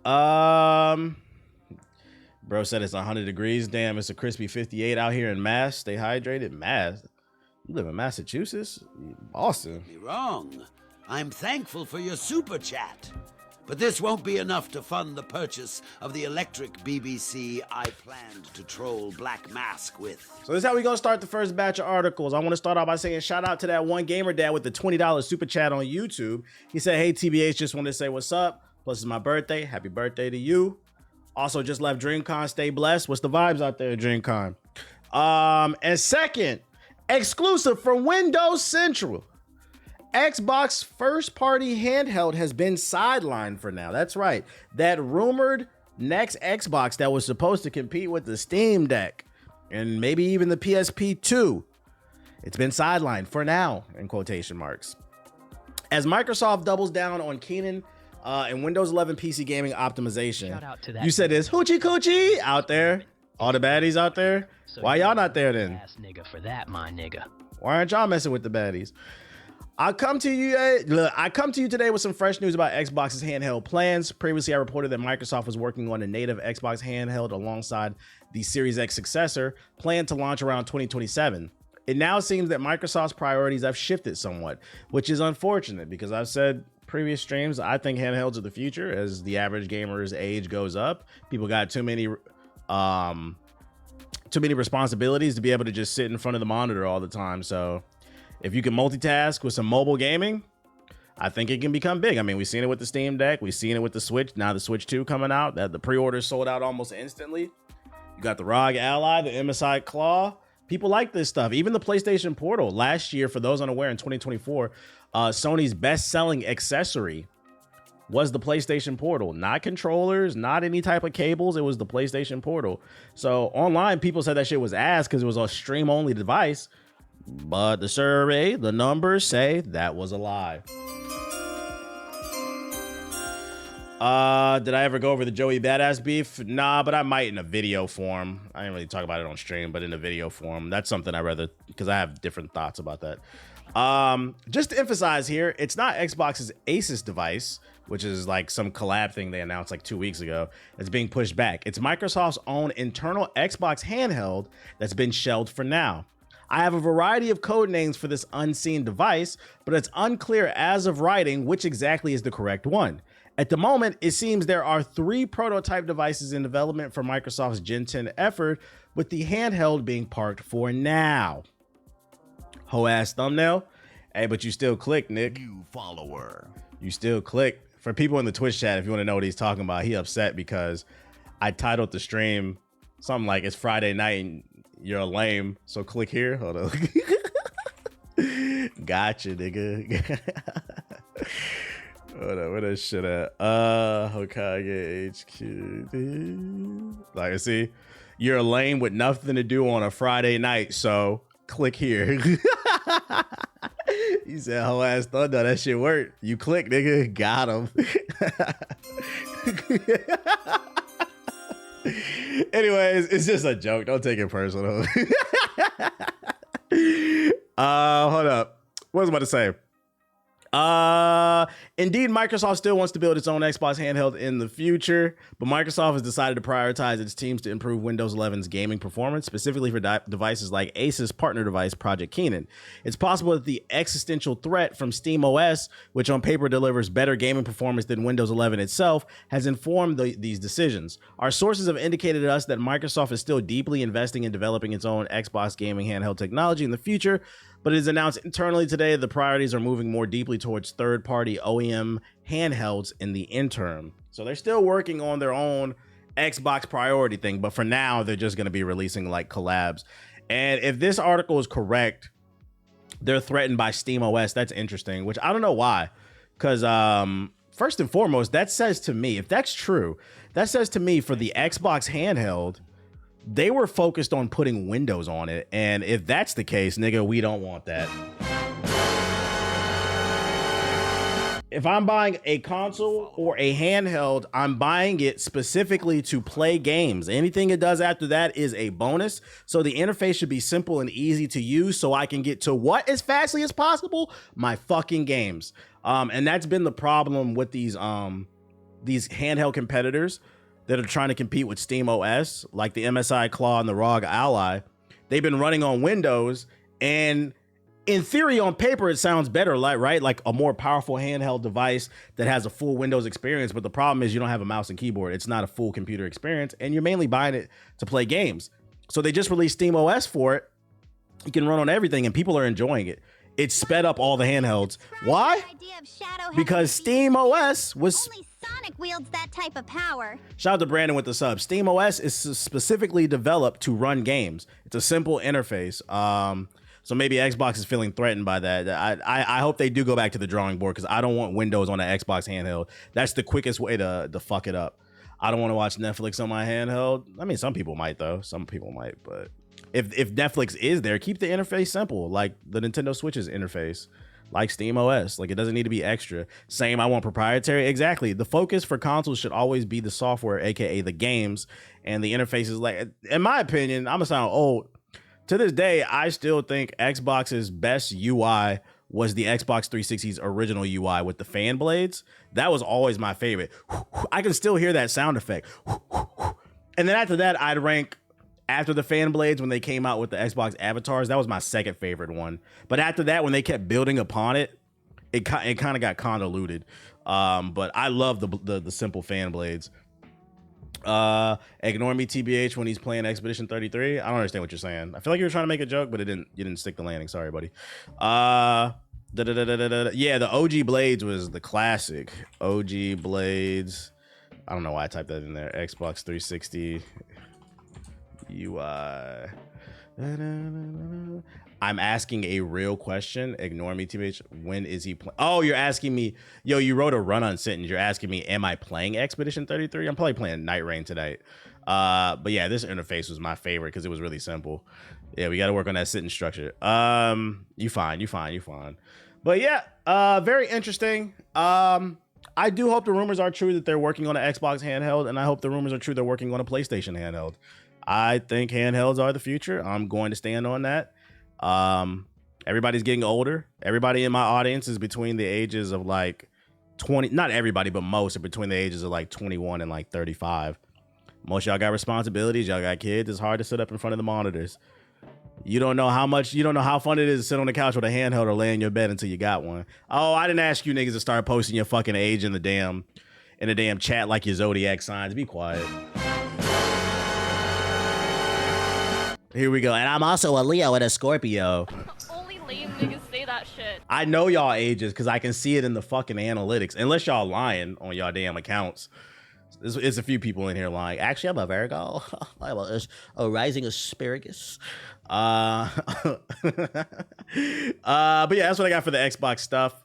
Um, Bro said it's 100 degrees. Damn, it's a crispy 58 out here in Mass. Stay hydrated. Mass. You live in Massachusetts? Boston. Be wrong. I'm thankful for your super chat. But this won't be enough to fund the purchase of the electric BBC I planned to troll Black Mask with. So this is how we gonna start the first batch of articles. I want to start off by saying shout out to that one gamer dad with the $20 super chat on YouTube. He said, hey, TBH, just wanted to say what's up. Plus it's my birthday. Happy birthday to you. Also just left DreamCon. Stay blessed. What's the vibes out there at DreamCon? And second, exclusive from Windows Central. Xbox first-party handheld has been sidelined for now. That's right. That rumored next Xbox that was supposed to compete with the Steam Deck and maybe even the PSP 2. It's been sidelined for now, in quotation marks. As Microsoft doubles down on Keenan and Windows 11 PC gaming optimization. Shout out to that. You said it's hoochie coochie out there. All the baddies out there. So Why y'all not there then? Ass nigga for that, my nigga. Why aren't y'all messing with the baddies? I come to you today with some fresh news about Xbox's handheld plans. Previously, I reported that Microsoft was working on a native Xbox handheld alongside the Series X successor, planned to launch around 2027. It now seems that Microsoft's priorities have shifted somewhat, which is unfortunate because I've said previous streams, I think handhelds are the future as the average gamer's age goes up. People got too many responsibilities to be able to just sit in front of the monitor all the time. So if you can multitask with some mobile gaming, I think it can become big. I mean, we've seen it with the Steam Deck. We've seen it with the Switch. Now the Switch 2 coming out. That the pre-orders sold out almost instantly. You got the ROG Ally, the MSI Claw. People like this stuff. Even the PlayStation Portal. Last year, for those unaware, in 2024, Sony's best-selling accessory was the PlayStation Portal. Not controllers, not any type of cables. It was the PlayStation Portal. So online, people said that shit was ass because it was a stream-only device. But the survey, the numbers say that was a lie. Did I ever go over the Joey Badass beef? Nah, but I might in a video form. I didn't really talk about it on stream, but in a video form. That's something I rather, because I have different thoughts about that. Just to emphasize here, it's not Xbox's Asus device, which is like some collab thing they announced like 2 weeks ago. It's being pushed back. It's Microsoft's own internal Xbox handheld that's been shelved for now. I have a variety of code names for this unseen device, but it's unclear as of writing which exactly is the correct one. At the moment, it seems there are 3 prototype devices in development for Microsoft's Gen 10 effort, with the handheld being parked for now. Ho-ass thumbnail. Hey, but you still click, Nick. New follower. You still click. For people in the Twitch chat, if you want to know what he's talking about, he upset because I titled the stream something like it's Friday night and you're lame, so click here. Hold on. Gotcha, nigga. Hold on, where that shit at? Hokage HQ. Like, see, you're lame with nothing to do on a Friday night, so click here. He said, "Whole ass thunder, that shit worked. You click, nigga. Got him." Anyways, it's just a joke. Don't take it personal. Hold up. What was I about to say? Indeed, Microsoft still wants to build its own Xbox handheld in the future, but Microsoft has decided to prioritize its teams to improve Windows 11's gaming performance, specifically for devices like Asus partner device Project Keenan. It's possible that the existential threat from SteamOS, which on paper delivers better gaming performance than Windows 11 itself, has informed these decisions. Our sources have indicated to us that Microsoft is still deeply investing in developing its own Xbox gaming handheld technology in the future, but it is announced internally today the priorities are moving more deeply towards third-party OEM handhelds in the interim. So they're still working on their own Xbox priority thing, but for now, they're just going to be releasing like collabs. And if this article is correct, they're threatened by SteamOS. That's interesting, which I don't know why. Because first and foremost, that says to me, if that's true, that says to me for the Xbox handheld, they were focused on putting Windows on it. And if that's the case, nigga, we don't want that. If I'm buying a console or a handheld, I'm buying it specifically to play games. Anything it does after that is a bonus. So the interface should be simple and easy to use so I can get to what as fastly as possible? My fucking games. And that's been the problem with these these handheld competitors that are trying to compete with Steam OS, like the MSI Claw and the ROG Ally, they've been running on Windows, and in theory, on paper, it sounds better, right? Like a more powerful handheld device that has a full Windows experience. But the problem is you don't have a mouse and keyboard. It's not a full computer experience, and you're mainly buying it to play games. So they just released Steam OS for it. You can run on everything, and people are enjoying it. It sped up all the handhelds. Why? Because Steam OS was... Only Sonic wields that type of power. Shout out to Brandon with the sub. Steam OS is specifically developed to run games. It's a simple interface. So maybe Xbox is feeling threatened by that. I hope they do go back to the drawing board, because I don't want Windows on an Xbox handheld. That's the quickest way to fuck it up. I don't want to watch Netflix on my handheld. I mean, some people might, though. Some people might, but if Netflix is there, keep the interface simple, like the Nintendo Switch's interface, like Steam OS. Like, it doesn't need to be extra. Same, I want proprietary. Exactly. The focus for consoles should always be the software, aka the games, and the interfaces. Like, in my opinion, I'm gonna sound old. To this day, I still think Xbox's best UI was the Xbox 360's original UI with the fan blades. That was always my favorite. I can still hear that sound effect. And then after that, I'd rank after the fan blades when they came out with the Xbox avatars. That was my second favorite one. But after that, when they kept building upon it, it kind of got convoluted. But I love the simple fan blades. Ignore me, TBH, when he's playing Expedition 33. I don't understand what you're saying. I feel like you were trying to make a joke, but you didn't stick the landing. Sorry, buddy. Yeah, the OG Blades was the classic. OG Blades. I don't know why I typed that in there. Xbox 360 UI. I'm asking a real question. Ignore me, TBH. When is he playing? Oh, you're asking me. Yo, you wrote a run-on sentence. You're asking me, am I playing Expedition 33? I'm probably playing Night Rain tonight. But yeah, this interface was my favorite because it was really simple. Yeah, we got to work on that sentence structure. You fine. But yeah, very interesting. I do hope the rumors are true that they're working on an Xbox handheld, and I hope the rumors are true they're working on a PlayStation handheld. I think handhelds are the future. I'm going to stand on that. Everybody's getting older. Everybody in my audience is between the ages of like 20, not everybody, but most are between the ages of like 21 and like 35. Most y'all got responsibilities. Y'all got kids. It's hard to sit up in front of the monitors. You don't know how fun it is to sit on the couch with a handheld or lay in your bed until you got one. Oh, I didn't ask you niggas to start posting your fucking age in the damn chat like your zodiac signs. Be quiet. Here we go. And I'm also a Leo and a Scorpio. Only lame niggas say that shit. I know y'all ages because I can see it in the fucking analytics. Unless y'all lying on y'all damn accounts. There's a few people in here lying. Actually, I'm a Virgo. I'm a rising asparagus. But yeah, that's what I got for the Xbox stuff.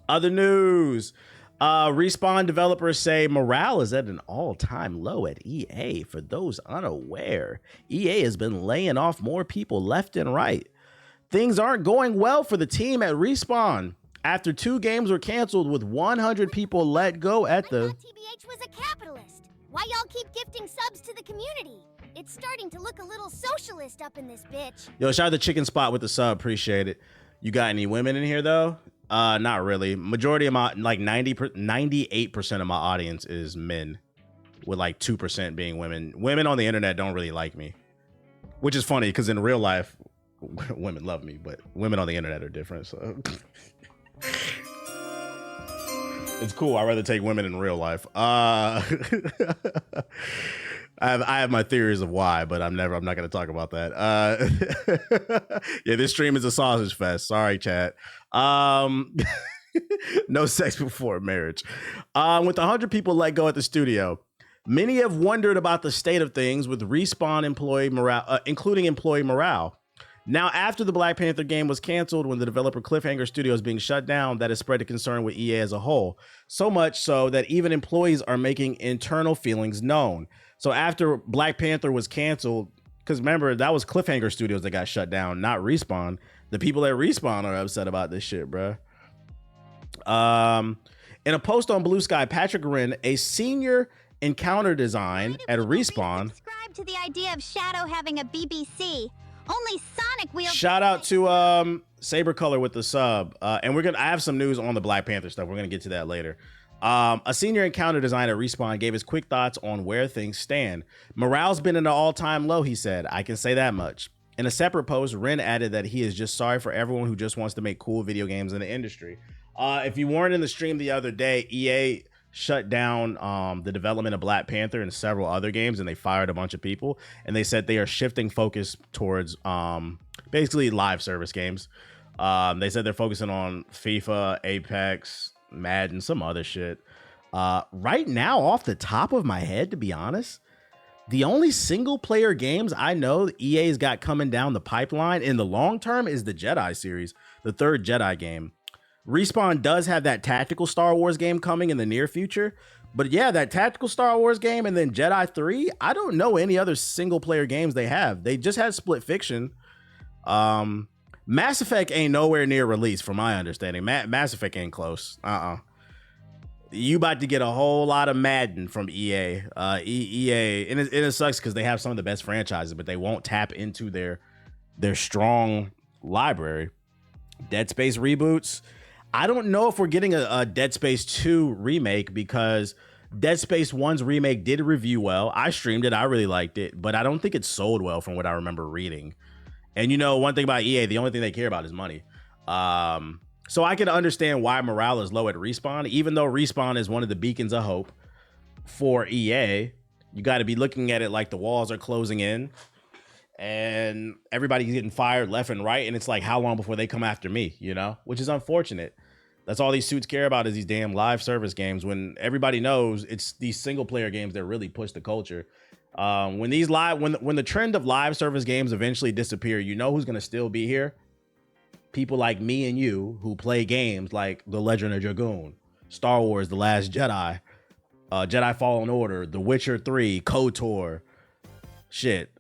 Other news. Respawn developers say morale is at an all-time low at EA. For those unaware, EA has been laying off more people left and right. Things aren't going well for the team at Respawn after 2 games were canceled with 100 people let go at the... I thought TBH was a capitalist. Why y'all keep gifting subs to the community? It's starting to look a little socialist up in this bitch. Yo, shout out to Chicken Spot with the sub. Appreciate it. You got any women in here, though? Not really. Majority of my, like 98% of my audience is men, with like 2% being women. Women on the internet don't really like me, which is funny because in real life, women love me, but women on the internet are different. So it's cool. I'd rather take women in real life. I have my theories of why, but I'm not going to talk about that. Yeah, this stream is a sausage fest. Sorry, chat. No sex before marriage. With 100 people let go at the studio, many have wondered about the state of things with Respawn employee morale, including employee morale. Now, after the Black Panther game was canceled, when the developer Cliffhanger Studios being shut down, that has spread to concern with EA as a whole. So much so that even employees are making internal feelings known. So after Black Panther was canceled, because remember, that was Cliffhanger Studios that got shut down, not Respawn. The people at Respawn are upset about this shit, bruh. In a post on Blue Sky, Patrick Wren, a senior encounter design at Respawn. Subscribe to the idea of Shadow having a BBC. Only Sonic wields. Shout out to Saber Color with the sub. And I have some news on the Black Panther stuff. We're gonna get to that later. A senior encounter designer at Respawn gave his quick thoughts on where things stand. Morale's been at an all-time low, he said. I can say that much. In a separate post, Ren added that he is just sorry for everyone who just wants to make cool video games in the industry. If you weren't in the stream the other day, EA shut down the development of Black Panther and several other games, and they fired a bunch of people. And they said they are shifting focus towards basically live service games. They said they're focusing on FIFA, Apex, Madden, some other shit. Right now, off the top of my head, to be honest, the only single player games I know EA's got coming down the pipeline in the long term is the Jedi series, the third Jedi game. Respawn does have that tactical Star Wars game coming in the near future. But yeah, that tactical Star Wars game and then Jedi 3, I don't know any other single player games they have. They just had Split Fiction. Mass Effect ain't nowhere near release from my understanding. Mass Effect ain't close. You about to get a whole lot of Madden from EA. EA, and it sucks because they have some of the best franchises, but they won't tap into their strong library. Dead Space reboots. I don't know if we're getting a Dead Space 2 remake because Dead Space 1's remake did review well. I streamed it. I really liked it, but I don't think it sold well from what I remember reading. And you know, one thing about EA, the only thing they care about is money. So I can understand why morale is low at Respawn, even though Respawn is one of the beacons of hope for EA. You got to be looking at it like the walls are closing in and everybody's getting fired left and right. And it's like, how long before they come after me, you know, which is unfortunate. That's all these suits care about is these damn live service games when everybody knows it's these single player games that really push the culture. When the trend of live service games eventually disappear, you know who's going to still be here? People like me and you who play games like The Legend of Dragoon, Star Wars, The Last Jedi, Jedi Fallen Order, The Witcher 3, KOTOR. Shit.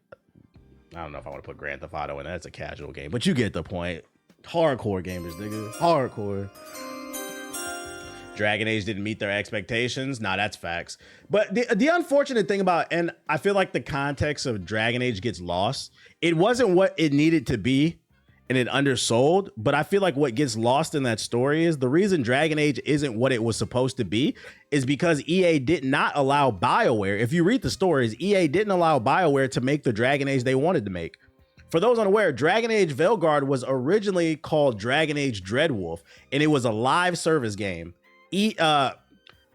I don't know if I want to put Grand Theft Auto in. That's a casual game, but you get the point. Hardcore gamers, nigga. Hardcore. Dragon Age didn't meet their expectations. Nah, that's facts. But the unfortunate thing about, and I feel like the context of Dragon Age gets lost. It wasn't what it needed to be, and it undersold. But I feel like what gets lost in that story is the reason Dragon Age isn't what it was supposed to be is because EA did not allow BioWare. If you read the stories, EA didn't allow BioWare to make the Dragon Age they wanted to make. For those unaware, Dragon Age Veilguard was originally called Dragon Age Dreadwolf, and it was a live service game.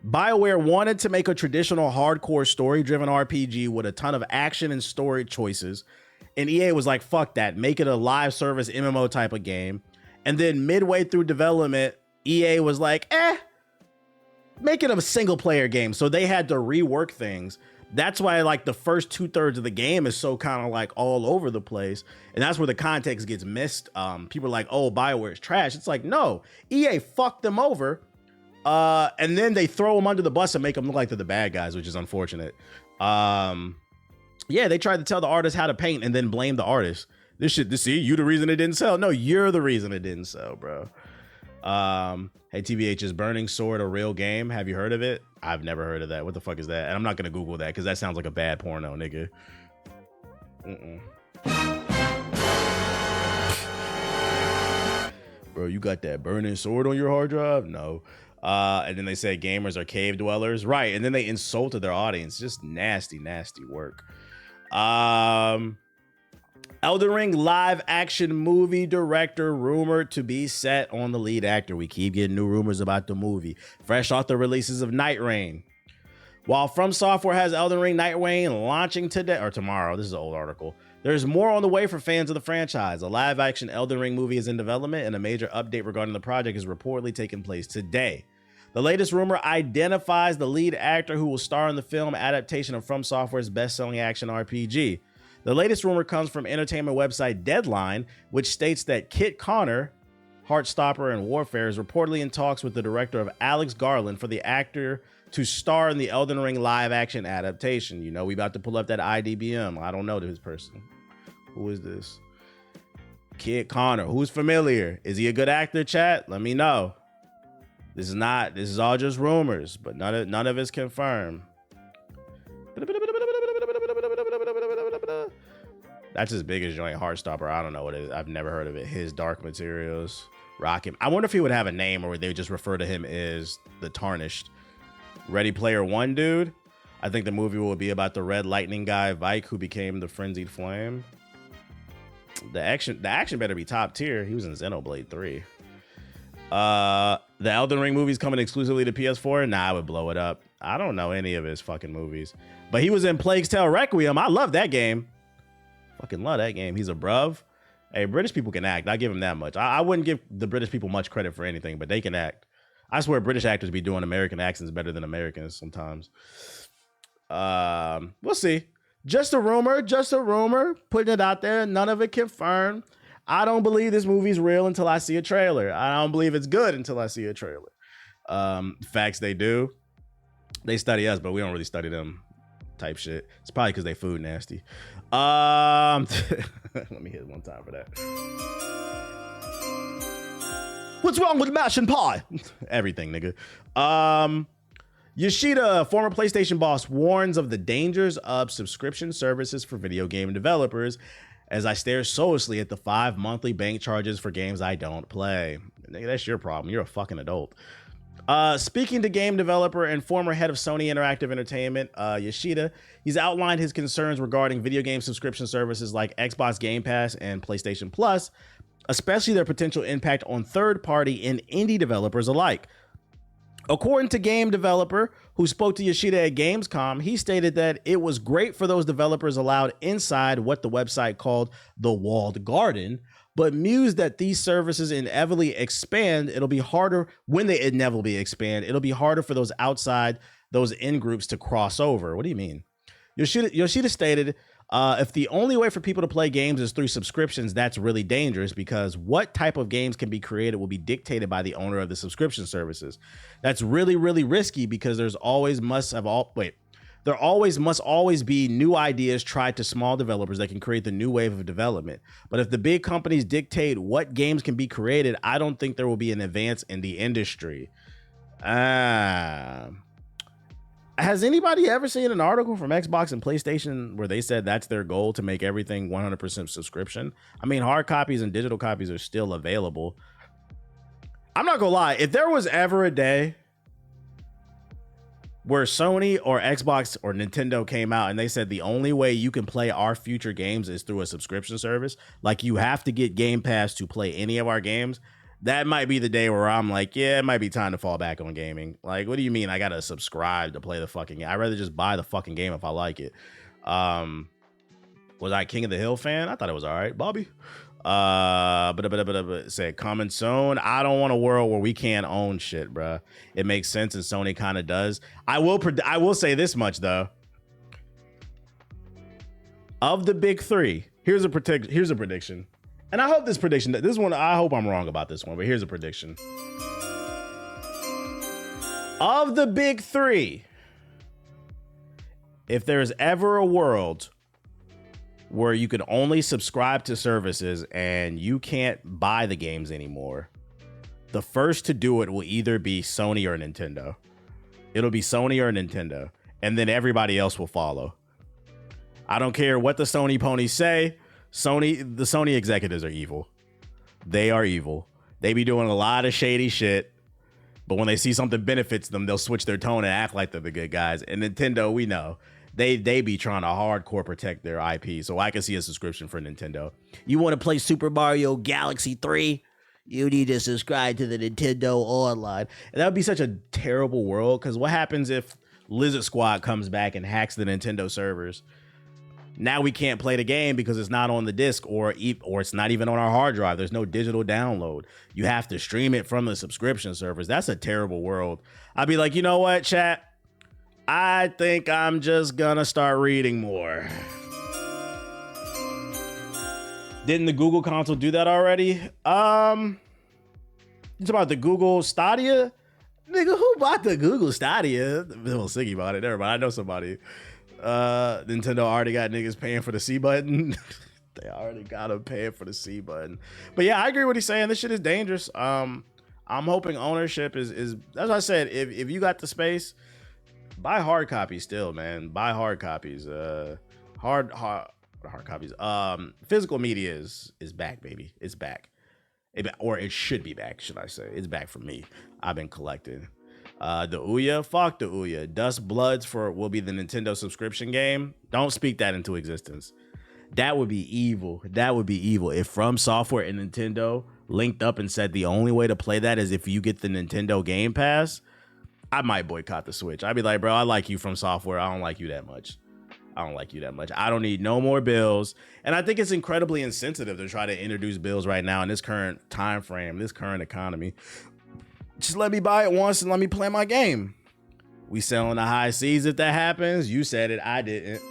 BioWare wanted to make a traditional hardcore story-driven RPG with a ton of action and story choices, and EA was like, fuck that, make it a live service MMO type of game. And then midway through development, EA was like, make it a single-player game. So they had to rework things. That's why like the first 2/3 of the game is so kind of like all over the place. And that's where the context gets missed. People are like, oh, BioWare is trash. It's like, no, EA fucked them over. And then they throw them under the bus and make them look like they're the bad guys, which is unfortunate. Yeah, they tried to tell the artist how to paint and then blame the artist. See, you the reason it didn't sell. No, you're the reason it didn't sell, bro. Hey, TBH, is Burning Sword a real game? Have you heard of it? I've never heard of that. What the fuck is that? And I'm not gonna Google that because that sounds like a bad porno, nigga. Bro, you got that Burning Sword on your hard drive? No. And then they said gamers are cave dwellers. Right. And then they insulted their audience. Just nasty, nasty work. Elden Ring live action movie director rumored to be set on the lead actor. We keep getting new rumors about the movie. Fresh off the releases of Night Rain. While From Software has Elden Ring Night Rain launching today or tomorrow, this is an old article. There's more on the way for fans of the franchise. A live action Elden Ring movie is in development, and a major update regarding the project is reportedly taking place today. The latest rumor identifies the lead actor who will star in the film adaptation of From Software's best-selling action RPG. The latest rumor comes from entertainment website Deadline, which states that Kit Connor, Heartstopper and Warfare, is reportedly in talks with the director of Alex Garland for the actor to star in the Elden Ring live action adaptation. You know, we about to pull up that IDBM. I don't know this person. Who is this? Kit Connor. Who's familiar? Is he a good actor, chat? Let me know. This is all just rumors, but none of it's confirmed. That's his biggest joint, Heartstopper. I don't know what it is. I've never heard of it. His Dark Materials, Rocket. I wonder if he would have a name or they would just refer to him as the Tarnished. Ready Player One dude. I think the movie will be about the Red Lightning guy, Vike, who became the Frenzied Flame. The action better be top tier. He was in Xenoblade 3. The Elden Ring movie's coming exclusively to PS4. Nah, I would blow it up. I don't know any of his fucking movies. But he was in Plague's Tale Requiem. I love that game. Fucking love that game. He's a bruv. Hey, British people can act. I give him that much. I wouldn't give the British people much credit for anything, but they can act. I swear British actors be doing American accents better than Americans sometimes. We'll see. Just a rumor. Putting it out there. None of it confirmed. I don't believe this movie's real until I see a trailer. I don't believe it's good until I see a trailer. Facts, they do. They study us, but we don't really study them type shit. It's probably because they food nasty. Let me hit one time for that. What's wrong with mash and pie? Everything, nigga. Yoshida, former PlayStation boss, warns of the dangers of subscription services for video game developers as I stare soulishly at the 5 monthly bank charges for games I don't play. Nigga, that's your problem. You're a fucking adult. Speaking to game developer and former head of Sony Interactive Entertainment, Yoshida, he's outlined his concerns regarding video game subscription services like Xbox Game Pass and PlayStation Plus, especially their potential impact on third-party and indie developers alike. According to game developer who spoke to Yoshida at Gamescom, he stated that it was great for those developers allowed inside what the website called the walled garden, but mused that these services inevitably expand. It'll be harder when they inevitably expand. It'll be harder for those outside, those in groups to cross over. What do you mean? Yoshida stated, if the only way for people to play games is through subscriptions, that's really dangerous because what type of games can be created will be dictated by the owner of the subscription services. That's really, really risky because there always must always be new ideas tried to small developers that can create the new wave of development. But if the big companies dictate what games can be created, I don't think there will be an advance in the industry. Has anybody ever seen an article from Xbox and PlayStation where they said that's their goal, to make everything 100% subscription? I mean, hard copies and digital copies are still available. I'm not gonna lie. If there was ever a day where Sony or Xbox or Nintendo came out and they said the only way you can play our future games is through a subscription service, like you have to get Game Pass to play any of our games, that might be the day where I'm like, yeah, it might be time to fall back on gaming. Like, what do you mean I gotta subscribe to play the fucking game? I'd rather just buy the fucking game if I like it. Was I King of the Hill fan? I thought it was all right, Bobby. But said coming soon. I don't want a world where we can't own shit, bruh. It makes sense, and Sony kind of does. I will say this much though. Of the big three, here's a prediction. And I hope I hope I'm wrong about this one, but here's a prediction. Of the big three, if there's ever a world where you can only subscribe to services and you can't buy the games anymore, the first to do it will either be Sony or Nintendo. It'll be Sony or Nintendo, and then everybody else will follow. I don't care what the Sony ponies say. The Sony executives are evil. They are evil. They be doing a lot of shady shit, but when they see something benefits them, they'll switch their tone and act like they're the good guys. And Nintendo, we know, they be trying to hardcore protect their IP. So I can see a subscription for Nintendo. You want to play Super Mario Galaxy 3? You need to subscribe to the Nintendo Online. And that would be such a terrible world, because what happens if Lizard Squad comes back and hacks the Nintendo servers? Now we can't play the game because it's not on the disc or it's not even on our hard drive. There's no digital download. You have to stream it from the subscription servers. That's a terrible world. I'd be like, you know what, chat? I think I'm just gonna start reading more. Didn't the Google console do that already? It's about the Google Stadia? Nigga, who bought the Google Stadia? I'm a little sicky about it. Never mind. I know somebody. Nintendo already got niggas paying for the C button. They already got them paying for the C button. But yeah, I agree with what he's saying. This shit is dangerous. I'm hoping ownership is as I said, if you got the space, buy hard copies still, man. Buy hard copies. Hard copies. Physical media is back, baby. It's back. Or it should be back, should I say. It's back for me. I've been collecting. The Ouya, fuck the Ouya. Dust Bloods will be the Nintendo subscription game. Don't speak that into existence. That would be evil. That would be evil. If From Software and Nintendo linked up and said the only way to play that is if you get the Nintendo Game Pass, I might boycott the Switch. I'd be like, bro, I like you From Software. I don't like you that much. I don't like you that much. I don't need no more bills. And I think it's incredibly insensitive to try to introduce bills right now in this current time frame, this current economy. Just let me buy it once and let me play my game. We selling the high seas if that happens. You said it, I didn't.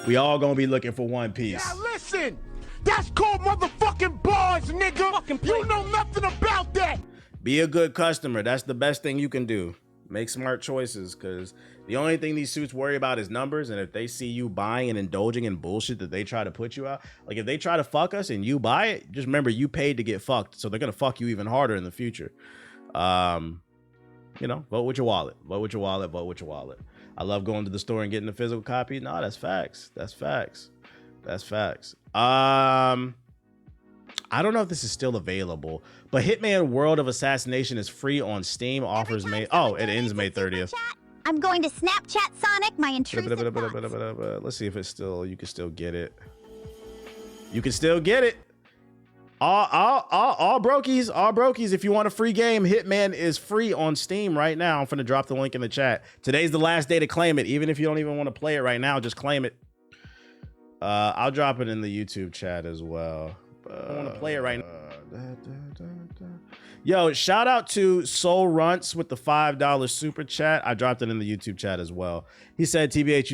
We all gonna be looking for One Piece. Now listen, that's called motherfucking bars, nigga. You know nothing about that. Be a good customer. That's the best thing you can do. Make smart choices, because the only thing these suits worry about is numbers. And if they see you buying and indulging in bullshit that they try to put you out, like if they try to fuck us and you buy it, just remember you paid to get fucked. So they're going to fuck you even harder in the future. You know, vote with your wallet. Vote with your wallet. Vote with your wallet. I love going to the store and getting a physical copy. No, that's facts. That's facts. That's facts. I don't know if this is still available, but Hitman World of Assassination is free on Steam. Offers May. Oh, it ends May 30th. I'm going to Snapchat Sonic, my intrusive thoughts. Let's see if it's still. You can still get it. You can still get it. All brokies. If you want a free game, Hitman is free on Steam right now. I'm finna drop the link in the chat. Today's the last day to claim it. Even if you don't even want to play it right now, just claim it. I'll drop it in the YouTube chat as well. I want to play it right now. Yo, shout out to Soul Runts with the $5 super chat. I dropped it in the YouTube chat as well. He said, TBH,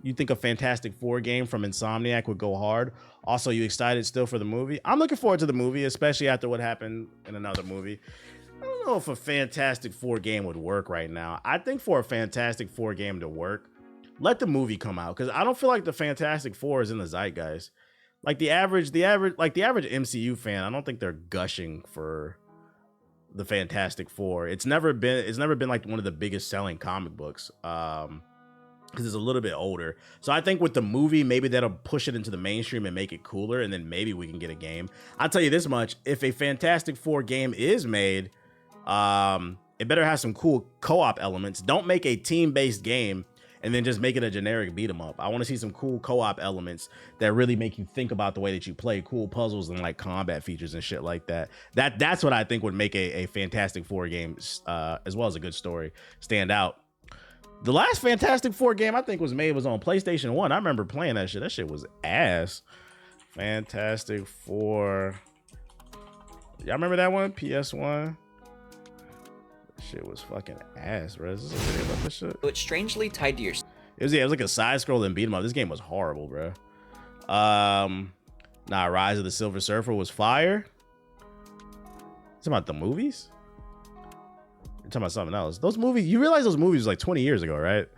you think a Fantastic Four game from Insomniac would go hard? Also, you excited still for the movie? I'm looking forward to the movie, especially after what happened in another movie. I don't know if a Fantastic Four game would work right now. I think for a Fantastic Four game to work, let the movie come out, because I don't feel like the Fantastic Four is in the zeitgeist. Like the average MCU fan, I don't think they're gushing for the Fantastic Four. It's never been like one of the biggest selling comic books, because it's a little bit older. So I think with the movie, maybe that'll push it into the mainstream and make it cooler, and then maybe we can get a game. I'll tell you this much: if a Fantastic Four game is made, it better have some cool co-op elements. Don't make a team-based game and then just make it a generic beat 'em up. I want to see some cool co-op elements that really make you think about the way that you play, cool puzzles and like combat features and shit like that. That's what I think would make a Fantastic Four game, as well as a good story, stand out. The last Fantastic Four game I think was on PlayStation 1. I remember playing that shit. That shit was ass. Fantastic Four. Y'all remember that one? PS1? Shit was fucking ass, bro. Is this a video about this shit? It's strangely tied to your... It was like a side scrolling beat 'em up. This game was horrible, bro. Rise of the Silver Surfer was fire. It's about the movies? You're talking about something else. Those movies, you realize those movies was like 20 years ago, right?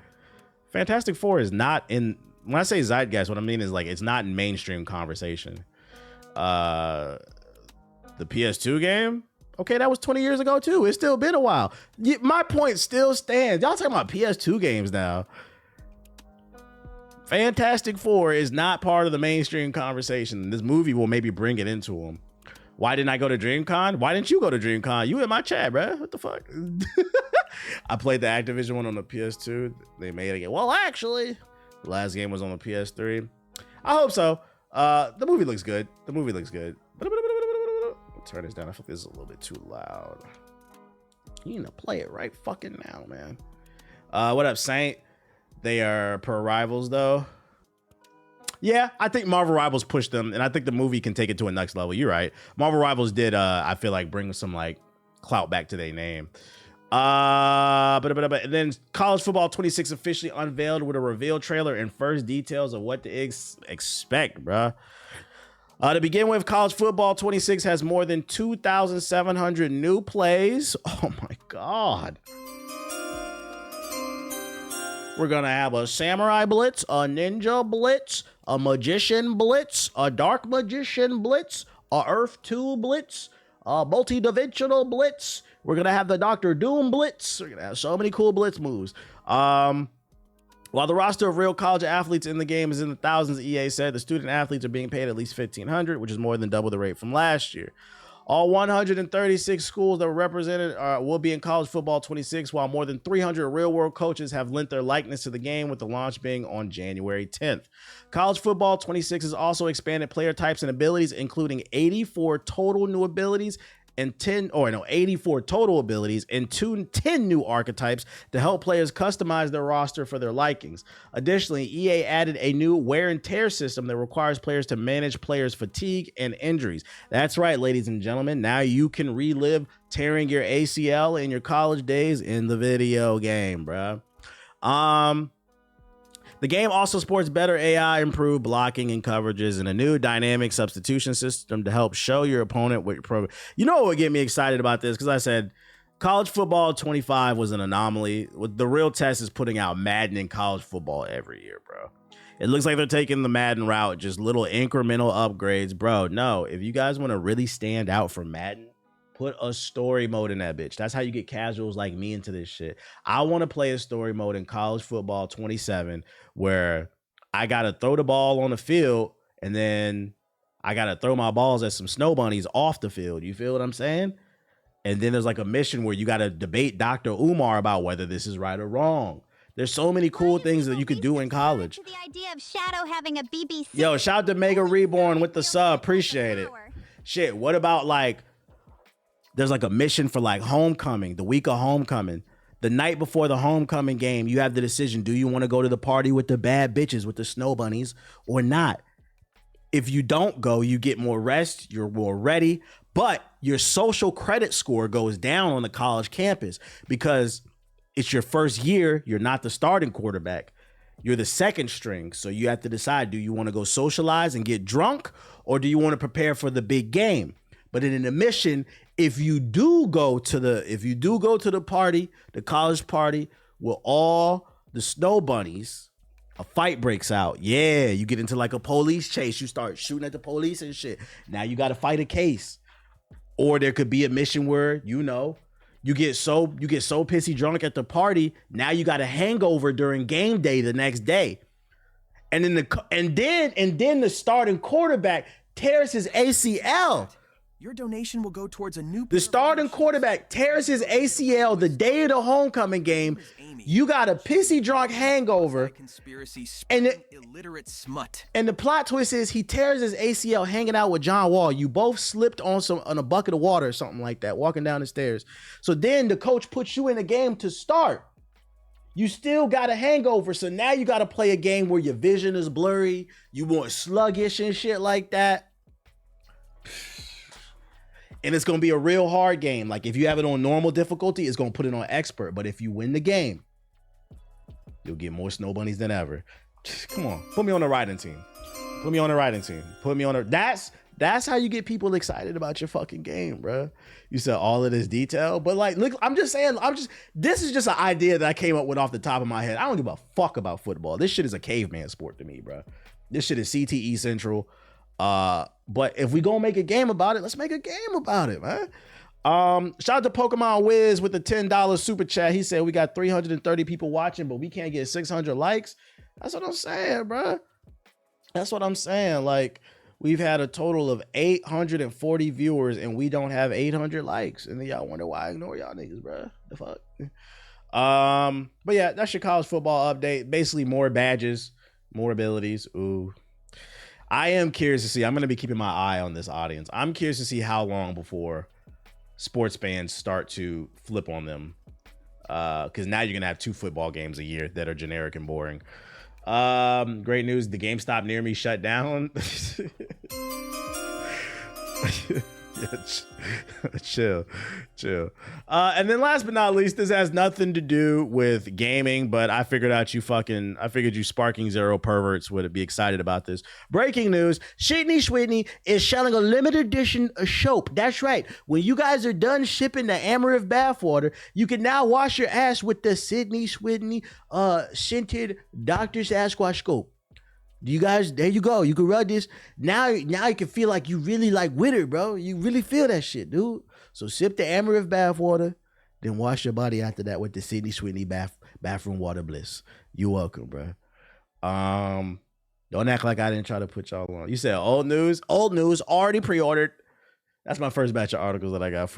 Fantastic Four is not in, when I say zeitgeist, what I mean is like it's not in mainstream conversation. The PS2 game, okay, that was 20 years ago too. It's still been a while. My point still stands. Y'all talking about PS2 games now. Fantastic Four is not part of the mainstream conversation. This movie will maybe bring it into them. Why didn't I go to DreamCon? Why didn't you go to DreamCon? You in my chat, bro. What the fuck? I played the Activision one on the PS2. They made it again. Well, actually, the last game was on the PS3. I hope so. The movie looks good. The movie looks good. Turn this down. I think this is a little bit too loud. You need to play it right fucking now, man. What up, Saint? They are per Rivals, though. Yeah, I think Marvel Rivals pushed them, and I think the movie can take it to a next level. You're right. Marvel Rivals did, I feel like, bring some like clout back to their name. And then College Football 26 officially unveiled with a reveal trailer and first details of what to expect, bruh. To begin with, College Football 26 has more than 2,700 new plays. Oh my God. We're going to have a Samurai Blitz, a Ninja Blitz, a Magician Blitz, a Dark Magician Blitz, a Earth 2 Blitz, a Multi-Dimensional Blitz. We're going to have the Doctor Doom Blitz. We're going to have so many cool Blitz moves. While the roster of real college athletes in the game is in the thousands, EA said the student athletes are being paid at least $1,500, which is more than double the rate from last year. All 136 schools that were represented will be in college football 26, while more than 300 real-world coaches have lent their likeness to the game, with the launch being on January 10th. College football 26 has also expanded player types and abilities, including 84 total new abilities and 84 total abilities and 10 new archetypes to help players customize their roster for their likings. Additionally, EA added a new wear and tear system that requires players to manage players' fatigue and injuries. That's right, ladies and gentlemen. Now you can relive tearing your ACL in your college days in the video game, bruh. The game also supports better AI, improved blocking and coverages, and a new dynamic substitution system to help show your opponent what your program. You know what would get me excited about this? Because I said college football 25 was an anomaly. The real test is putting out Madden in college football every year, bro. It looks like they're taking the Madden route, just little incremental upgrades, bro. No, if you guys want to really stand out from Madden, put a story mode in that bitch. That's how you get casuals like me into this shit. I want to play a story mode in college football 27 where I got to throw the ball on the field and then I got to throw my balls at some snow bunnies off the field. You feel what I'm saying? And then there's like a mission where you got to debate Dr. Umar about whether this is right or wrong. There's so many cool things that you could do in college. The idea of Shadow having a BBC. Yo, shout out to Mega Reborn with the sub. Appreciate it. Shit, what about like, there's like a mission for like homecoming, the week of homecoming. The night before the homecoming game, you have the decision. Do you want to go to the party with the bad bitches, with the snow bunnies, or not? If you don't go, you get more rest, you're more ready, but your social credit score goes down on the college campus because it's your first year. You're not the starting quarterback. You're the second string. So you have to decide, do you want to go socialize and get drunk, or do you want to prepare for the big game? But in an mission, if you do go to the party, the college party with all the snow bunnies, a fight breaks out. Yeah, you get into like a police chase. You start shooting at the police and shit. Now you got to fight a case. Or there could be a mission where, you get so pissy drunk at the party. Now you got a hangover during game day the next day. And then the starting quarterback tears his ACL. Your donation will go towards a new. The starting quarterback tears his ACL the day of the homecoming game. You got a pissy drunk hangover. Conspiracy and illiterate smut. And the plot twist is he tears his ACL hanging out with John Wall. You both slipped on a bucket of water or something like that, walking down the stairs. So then the coach puts you in a game to start. You still got a hangover, so now you got to play a game where your vision is blurry. You more sluggish and shit like that. And it's going to be a real hard game. Like if you have it on normal difficulty, it's going to put it on expert. But if you win the game, you'll get more snow bunnies than ever. Come on, put me on the riding team. Put me on the riding team. Put me on the. That's how you get people excited about your fucking game, bro. You said all of this detail, but like, look, I'm just saying, this is just an idea that I came up with off the top of my head. I don't give a fuck about football. This shit is a caveman sport to me, bro. This shit is CTE Central. But if we gonna make a game about it, let's make a game about it, man. Shout out to Pokemon Wiz with the $10 super chat. He said we got 330 people watching, but we can't get 600 likes. That's what I'm saying, bro. That's what I'm saying. Like, we've had a total of 840 viewers and we don't have 800 likes. And then y'all wonder why I ignore y'all niggas, bro. The fuck? But yeah, that's your college football update. Basically more badges, more abilities. Ooh. I am curious to see. I'm going to be keeping my eye on this audience. I'm curious to see how long before sports fans start to flip on them. Because now you're going to have 2 football games a year that are generic and boring. Great news. The GameStop near me shut down. Yeah, chill. And then last but not least, this has nothing to do with gaming, but I figured you sparking zero perverts would be excited about this. Breaking news, Sydney Swidney is selling a limited edition of soap. That's right. When you guys are done shipping the Amaranth bathwater, you can now wash your ass with the Sydney Swidney scented Dr. Sasquatch soap. You guys, there you go. You can rub this. Now you can feel like you really like with it, bro. You really feel that shit, dude. So sip the Amaranth bathwater, then wash your body after that with the Sydney Sweeney bathroom water bliss. You're welcome, bro. Don't act like I didn't try to put y'all on. You said old news already pre-ordered. That's my first batch of articles that I got for you.